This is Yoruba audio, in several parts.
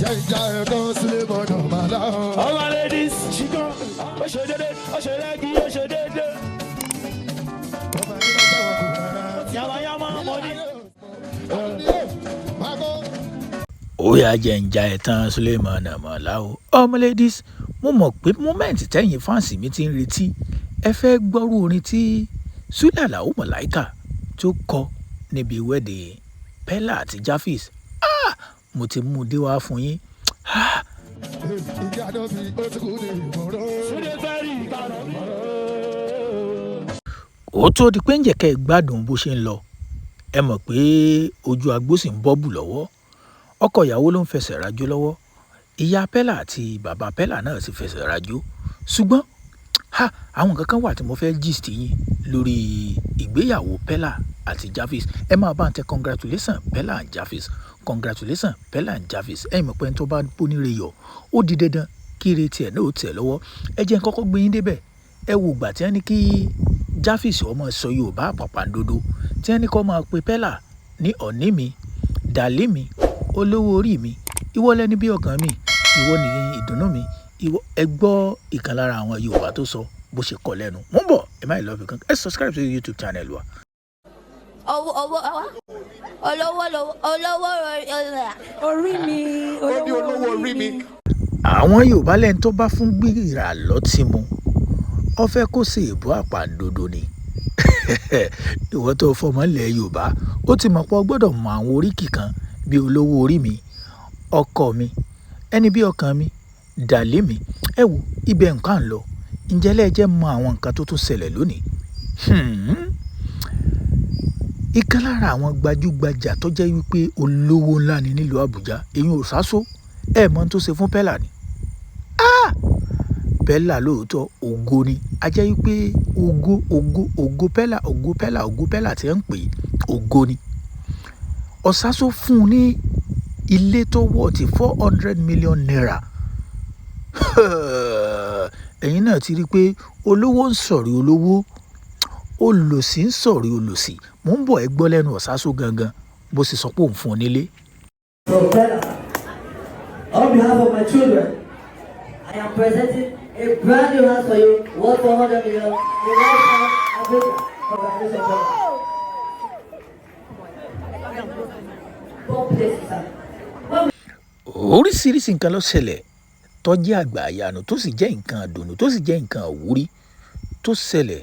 All my ladies, she go. Oh, she did it. Oh, she like it. Oh, she did it. Yama, yama, money. Ó yá jẹ́ ń ja ẹ̀tàn Suleiman Amala o. Ladies, mo mọ̀ pé moment tẹ́yìn fáǹsì mi ti ń retí ẹ fẹ́ gbọ́rú orin tí Sule Alao Malaika tó kọ níbi wedding Pella àti Jaffis. Mo ti mú dé wá fún yín. Ó tó di pé ń jẹ́ kẹ́ ẹ gbádùn bó ṣe ń lọ. Ẹ mọ̀ pé ojú agbó sì ń bọ́bù lọ́wọ́. Ọkọ ìyàwó ló ń fẹsẹ̀ rajó lọ́wọ́. Ìyá Pella àti bàbá Pella náà sì fẹsẹ̀ rajó. Ṣùgbọ́n àwọn nǹkan kan wà tí mo fẹ́ gist yín lórí ìgbéyàwó Pella àti Jaffis. Ẹ máa bá ń tẹ congratulations Pella and Jaffis. Congratulations Pella and Jaffis. Ẹ̀yin mọ̀ pé ẹni tó bá bóníire yọ̀ ó di dandan kí ire tiẹ̀ náà ó tẹ̀ lọ́wọ́. Ẹ jẹ́ n kọ́kọ́ gbé yín débẹ̀. Ẹ wo ìgbà tí wọ́n ní kí Jaffis ọmọ sọ Yorùbá àpàpàǹdodo tí wọ́n ní kó máa pe Pella ní ọ̀ní mi, dàlí mi, olówó orí mi, ìwọ lẹni bí ọkàn mi, ìwọ ni ìdùnnú mi, ìwọ. Ẹ gbọ́ ìkan lára àwọn Yorùbá tó sọ bó ṣe kọ lẹ́nu. Mo ń bọ̀, ẹ má lọ fi kan. Ẹ subscribe sí YouTube channel wa. Olówó orí mi. Ó ní olówó orí mi. Àwọn Yorùbá lẹ́ni tó bá fún gbìrà lọ́tí mu ó fẹ́ kó ṣe ìbò àpàǹdodo ni. Ìwọ tó fọmọ ilẹ̀ Yorùbá ó ti mọ̀ pé o gbọ́dọ̀ mọ àwọn oríkì kan bí olówó orí mi, ọkọ mi, ẹni bí ọkàn mi, dàlí mi. Ẹ wo ibẹ̀ nǹkan lọ. Ǹjẹ́ lẹ́jẹ̀ mọ àwọn nǹkan tó tún ṣẹlẹ̀ lónìí? Ìkan lára àwọn gbajúgbajà tó jẹ́ wípé olówó ńlá ni nílùú Àbújá, èyí ò sáso. Ẹ mọ̀ tó ṣe fún Pella ni. Pella lóòótọ́ ògo ni. A jẹ́ wípé ògo Pella tí ẹ ń pè ògo ni. Ọ̀sáso fún un ní ilé tó wọ̀ tí 400 million naira. Ẹ̀yin náà ti rí i pé olówó ń sọ̀rí olówó, olòṣì ń sọ̀rí olòṣì. Mo ń bọ̀ ẹ gbọ́ lẹ́nu Ọ̀sáso gangan bó ṣe sọ pé òun fún un nílé. From Pella, on behalf of my children, I am presenting a brand new house for you, worth 400 million, in Lifetime Africa. Congratulations, Pella. God bless you, sir. Oríṣiríṣi nǹkan ló ṣẹlẹ̀ tó jẹ́ àgbà àyànú tó sì jẹ́ nǹkan àdùnnú tó sì jẹ́ nǹkan àwúrí tó ṣẹlẹ̀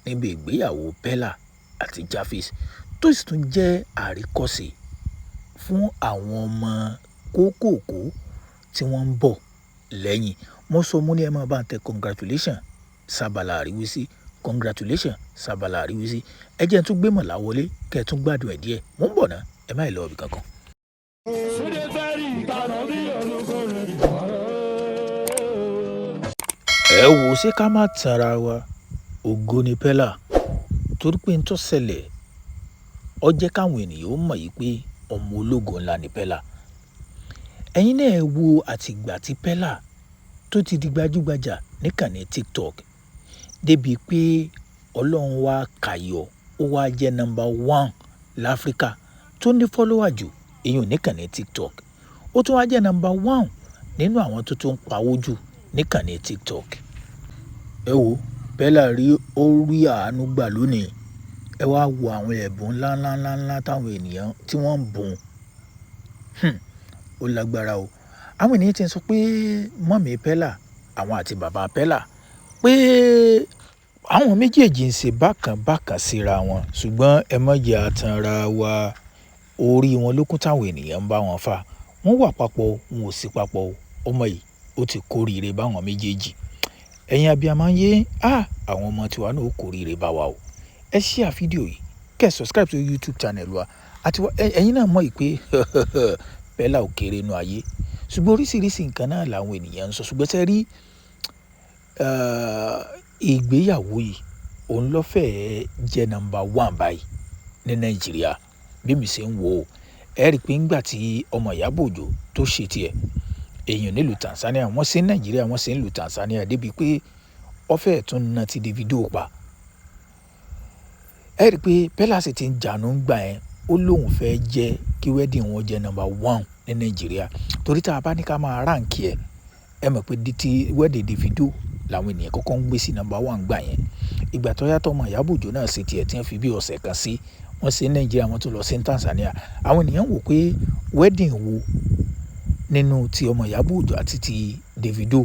níbi ìgbéyàwó Pella àti Jaffis tó sì tún jẹ́ àríkọ́ṣe fún àwọn ọmọ kókòkó tí wọ́n ń bọ̀ lẹ́yìn. Mo sọ mo ní ẹ máa bá ń tẹ congratulations sábàlá àríwísí, congratulations sábàlá àríwísí. Ẹ jẹ́ n tún gbé mọ̀lá wọlé kẹ́ ẹ tún gbádùn ẹ̀ díẹ̀. Mo ń bọ̀ ná, ẹ má lọ ibì kankan. Ẹ wò ṣé ká má tanra wa, ògo ni Pella torí pé n tó ṣẹlẹ̀ ó jẹ́ káwọn ènìyàn ó mọ̀ yìí pé ọmọ ológo ńlá ni Pella. Ẹ̀yin náà ẹ wo àtìgbà tí Pella tó ti di gbajúgbajà níkànnì TikTok débi pé Ọlọ́run wá kàyọ̀ ó wá jẹ́ number 1 láfíríkà tó ní fọ́lọ́wà jù èyàn níkànnì TikTok. Ó tún wá jẹ́ number 1 nínú àwọn tó tún pawó jù níkànnì TikTok. Ẹ wo Pella rí orí àánú gbà lónìí. Ẹ wá wo àwọn ẹ̀bùn ńláńlá táwọn ènìyàn tí wọ́n ń bùn. Ó lágbára o. Àwọn ènìyàn ti ń sọ pé mọ́mì Pella àwọn àti bàbá Pella pé àwọn méjèèjì ń ṣe bákan síra wọn ṣùgbọ́n ẹ má jẹ́ àtanra wa. Orí wọn lókun táwọn ènìyàn ń bá wọn fà. Wọ́n wà papọ̀ wọn ò sí papọ̀. Ọmọ yìí ó ti kóríire báwọn méjèèjì. Ẹ̀yin abiyamọ yé àwọn ọmọ tiwa náà ó kóríire bá wa o. Ẹ share fídíò yìí kẹ́ subscribe sí YouTube channel wa àti ẹ̀yin náà mọ̀ pé Pella ò kéré nínú ayé ṣùgbọ́n oríṣiríṣi nǹkan náà làwọn ènìyàn ń sọ ṣùgbọ́n ṣe rí ìgbéyàwó yìí òun ló fẹ́ẹ́ jẹ́ number 1 báyìí ní Nàìjíríà bí mi ṣe ń wò ó. Ẹ rí i pé ńgbà tí ọmọ Ìyábọ̀ Òjó tó ṣe tiẹ̀ èèyàn nílùú Tanzania wọ́n ṣe Nàìjíríà wọ́n ṣe nílùú Tanzania débi pé ó fẹ́ẹ̀ tún ná ti Davido pa. Ẹ rí i pé Pella sì ti ń jànú gbà yẹn ó lóun fẹ́ jẹ́ kí wedding wọn jẹ́ number 1 ní Nàìjíríà torí tá a bá ní ká máa ráǹkì ẹ̀ ẹ mọ̀ pé ti wedding Davido làwọn ènìyàn kọ́kọ́ ń gbé sí number 1 gbà yẹn ìgbà tó yàtọ̀ ọmọ Ìyábọ̀ Òjó náà ṣe tiẹ̀ tí wọ́n fi bí ọ̀sẹ̀ kan sí wọ́n ṣe ní Nàìjíríà wọ́n tún lọ sí Tanzania àwọn ènìyàn wò pé wedding wo nínú ti ọmọ Ìyábọ̀ Òjó àti ti Davido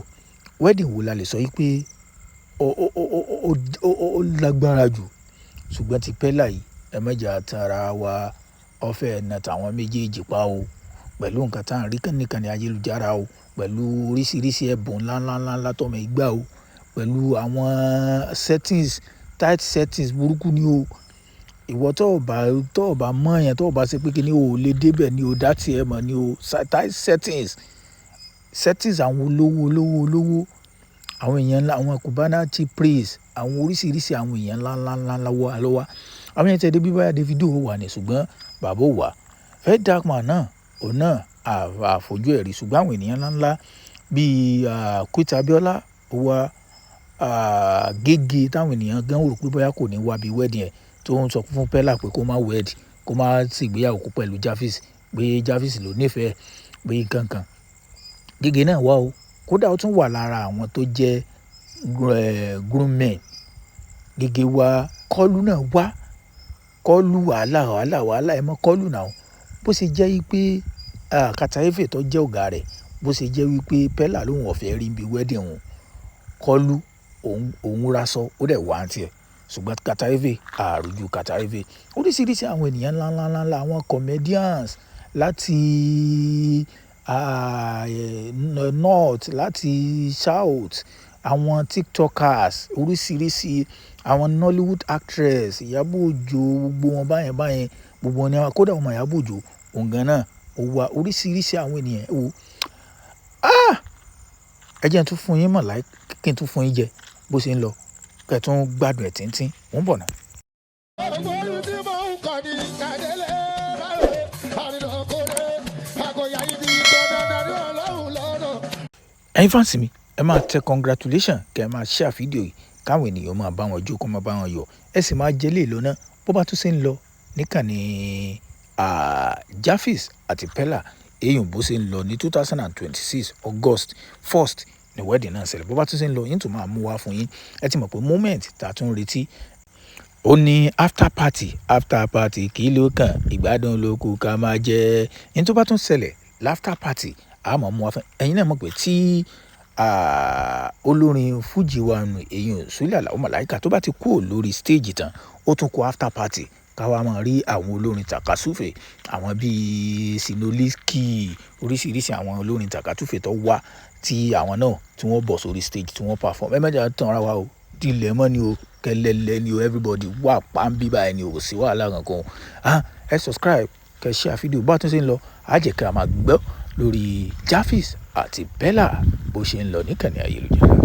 wedding wo la lè sọ yìí pé ó lágbára jù ṣùgbọ́n ti Pella yìí ẹ mẹ́jà tara wa ọ̀fẹ́ ẹ̀nà tàwọn méjèèjì pa o pẹ̀lú nǹkan tá à ń rí nìkan ní ayélujára o pẹ̀lú oríṣiríṣi ẹ̀bùn ńláńlá tọmọ ìgbà o pẹ̀lú àwọn tight settings burúkú ni o ìwọ tó o bá mọ̀ yẹn tó o bá ṣe pé kí ni o lè débẹ̀ ni o dá tiẹ̀ mọ̀ ni o tight settings àwọn olówó àwọn èèyàn ńlá àwọn Cubana chief priest àwọn oríṣiríṣi àwọn èèyàn ńláńlá lọ́wọ́ àwọn yẹn tẹ̀ dé bí báyà Davido wà ní ṣùgbọ́n bàbá ò wà Faith Darkman náà òun náà àfojú ẹ̀rí ṣùgbọ́n àwọn ènìyàn ńláńlá bíi Quit Abiola wà Gégé táwọn ènìyàn gan rò pé bóyá kò ní wá bí wedding ẹ̀ tó ń sọ fún Pella pé kó má wed kó má ṣègbéyàwó kó pẹ̀lú Javis pé Javis ló nífẹ̀ẹ́ pé kankan Gégé náà wà o kódà ó tún wà lára àwọn tó jẹ́ groommen Gégé wá Kọ́lù náà wá Kọ́lù wàhálà ẹ mọ́ Kọ́lù náà bó ṣe jẹ́ wípé Kata Efe tó jẹ́ ọ̀gá rẹ̀ bó ṣe jẹ́ wípé Pella lòun ọ̀fẹ́ rí bí wedding òun Kọ́lù òun raṣọ ó dẹ̀ wá àǹtí ẹ̀ ṣùgbọ́n Kata Efe àròjù Kata Efe oríṣiríṣi àwọn ènìyàn ńláńlá àwọn comedians láti north láti south àwọn tiktokers oríṣiríṣi àwọn Nollywood actress Ìyábọ̀ Òjó gbogbo wọn báyẹn gbogbo wọn ni àwọn kódà ọmọ Ìyábọ̀ Òjó òǹgàn náà ó wà oríṣiríṣi àwọn ènìyàn wò ẹ jẹ́ n tún fún yín mọ̀ láì kí n tún fún yín jẹ bó ṣe ń lọ kẹ́ ẹ tún gbádùn ẹ̀ tíntín mò ń bọ̀ náà. ẹ̀yin fáǹsì mi ẹ máa tẹ congratulation kẹ́ ẹ máa share fídíò yìí káwọn ènìyàn máa bá wọn jó kó máa bá wọn yọ̀ ẹ sì máa jẹ́ lè lọ náà bó bá tún ṣe ń lọ níkànnì Javis àti Pella èèyàn bó ṣe ń lọ ní 2026 August 1st ní wedding náà ṣẹlẹ̀ bó bá tún ṣe ń lọ yín tún máa mú wá fún yín ẹ ti mọ̀ pé moment tá a tún retí ó ní after party kí ló kàn ìgbádùn ló kù ká máa jẹ yín tó bá tún ṣẹlẹ̀ after party àmọ́ mú wá fún ẹ̀yin náà mọ̀ pé tí olórin Fuji wa nù èèyàn Sule Alao Malaika tó bá ti kúrò lórí stage tán ó tún kó after party káwa máa rí àwọn olórin takasufe àwọn bíi Sinoliski oríṣiríṣi àwọn olórin takasufe tó wá tí àwọn náà tí wọ́n bọ̀ sórí stage tí wọ́n perform ẹ mẹ́jọ tán ara wa o dilẹ̀ mọ́ ni o kẹlẹ́lẹ́ ni o everybody wà pàǹbí báyìí ni o sí wàhálà kankan ẹ subscribe kẹ́ share fídíò bá tún ṣe ń lọ àjẹkẹ́ a máa gbọ́ lórí Javis àti Pella bó ṣe ń lọ níkànnì ayélujára.